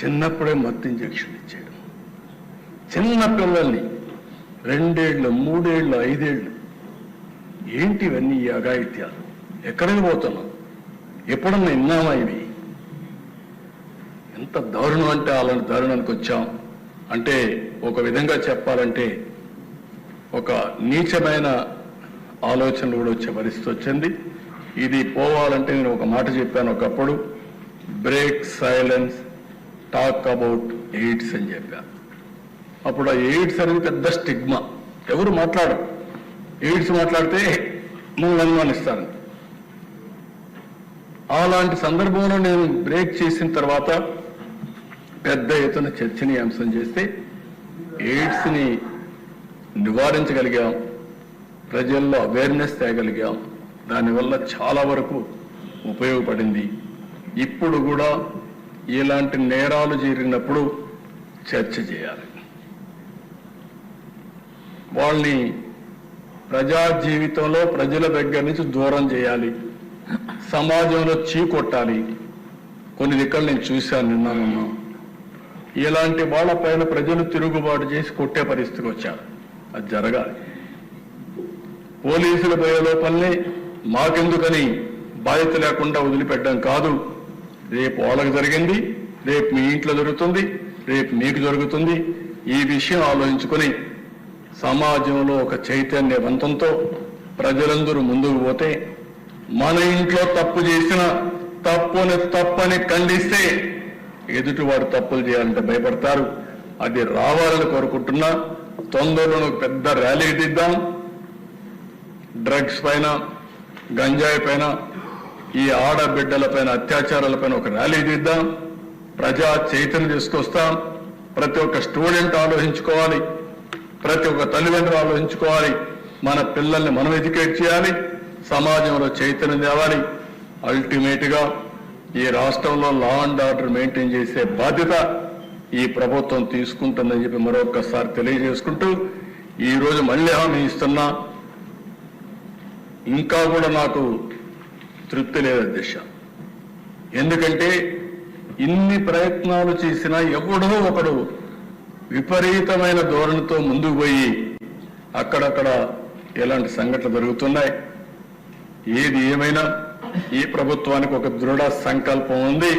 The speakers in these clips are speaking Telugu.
చిన్నప్పుడే మత్తు ఇంజెక్షన్ ఇచ్చాడు. చిన్న పిల్లల్ని 2 ఏళ్ళు 3 ఏళ్ళు 5 ఏళ్ళు. ఏంటి ఇవన్నీ ఈ అఘాయిత్యాలు? ఎక్కడికి పోతున్నాం? ఎప్పుడన్నా విన్నామా ఇవి? ఎంత దారుణం అంటే అలాంటి దారుణానికి వచ్చాం. అంటే ఒక విధంగా చెప్పాలంటే ఒక నీచమైన ఆలోచనలు కూడా వచ్చే పరిస్థితి వచ్చింది. ఇది పోవాలంటే నేను ఒక మాట చెప్పాను ఒకప్పుడు, break silence, talk about AIDS అని చెప్పాను. అప్పుడు ఆ ఎయిడ్స్ అనేది పెద్ద స్టిగ్మా, ఎవరు మాట్లాడరు. ఎయిడ్స్ మాట్లాడితే మమ్మల్ని అనుమానిస్తారు. అలాంటి సందర్భంలో నేను బ్రేక్ చేసిన తర్వాత పెద్ద ఎత్తున చర్చనీయాంశం చేస్తే ఎయిడ్స్ని నివారించగలిగాం, ప్రజల్లో అవేర్నెస్ తేగలిగాం. దానివల్ల చాలా వరకు ఉపయోగపడింది. ఇప్పుడు కూడా ఇలాంటి నేరాలు జరిగినప్పుడు చర్చ చేయాలి. వాళ్ళని ప్రజా జీవితంలో ప్రజల దగ్గర నుంచి దూరం చేయాలి, సమాజంలో చీకొట్టాలి. కొన్ని దిక్కలు నేను చూశాను, నిన్న ఇలాంటి వాళ్ళపైన ప్రజలు తిరుగుబాటు చేసి కొట్టే పరిస్థితికి వచ్చారు. అది జరగాలి. పోలీసుల లోపలనే మాకెందుకని బాధ్యత లేకుండా వదిలిపెట్టడం కాదు. రేపు వాళ్ళకి జరిగింది, రేపు మీ ఇంట్లో జరుగుతుంది, రేపు మీకు జరుగుతుంది. ఈ విషయం ఆలోచించుకొని సమాజంలో ఒక చైతన్యవంతంతో ప్రజలందరూ ముందుకు పోతే, మన ఇంట్లో తప్పు చేసిన తప్పని ఖండిస్తే ఎదుటివాడు తప్పులు చేయాలంటే భయపడతారు. అది రావాలని కోరుకుంటున్నా. తొందరలో పెద్ద ర్యాలీ తీద్దాం. డ్రగ్స్ పైన, గంజాయి పైన, ఈ ఆడబిడ్డలపైన అత్యాచారాలపైన ఒక ర్యాలీ తీద్దాం. ప్రజా చైతన్యం తీసుకొస్తాం. ప్రతి ఒక్క స్టూడెంట్ ఆలోచించుకోవాలి, ప్రతి ఒక్క తల్లిదండ్రులు ఆలోచించుకోవాలి. మన పిల్లల్ని మనం ఎడ్యుకేట్ చేయాలి, సమాజంలో చైతన్యం తేవాలి. అల్టిమేట్ గా ఈ రాష్ట్రంలో లా అండ్ ఆర్డర్ మెయింటైన్ చేసే బాధ్యత ఈ ప్రభుత్వం తీసుకుంటుందని చెప్పి మరొకసారి తెలియజేసుకుంటూ, ఈ రోజు మళ్ళీ హామీ ఇస్తున్నా, ఇంకా కూడా నాకు తృప్తి లేదు అధ్యక్ష. ఎందుకంటే ఇన్ని ప్రయత్నాలు చేసినా ఎవడో ఒకడు విపరీతమైన ధోరణితో ముందుకు పోయి అక్కడక్కడ ఎలాంటి సంఘటనలు జరుగుతున్నాయి. ఏది ఏమైనా ఈ ప్రభుత్వానికి ఒక దృఢ సంకల్పం ఉంది.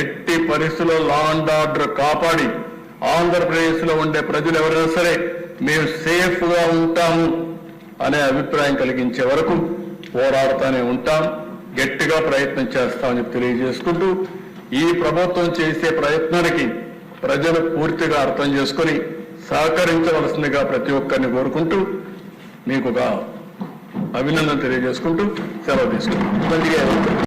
ఎట్టి పరిస్థితుల్లో లా అండ్ ఆర్డర్ కాపాడి ఆంధ్రప్రదేశ్ లో ఉండే ప్రజలు ఎవరైనా సరే మేము సేఫ్ గా ఉంటాము అనే అభిప్రాయం కలిగించే వరకు పోరాడుతూనే ఉంటాం. గట్టిగా ప్రయత్నం చేస్తామని తెలియజేసుకుంటూ, ఈ ప్రభుత్వం చేసే ప్రయత్నానికి ప్రజలు పూర్తిగా అర్థం చేసుకుని సహకరించవలసిందిగా ప్రతి ఒక్కరిని కోరుకుంటూ, మీకు ఒక అభినందన తెలియజేసుకుంటూ సెలవు తీసుకుంటాం.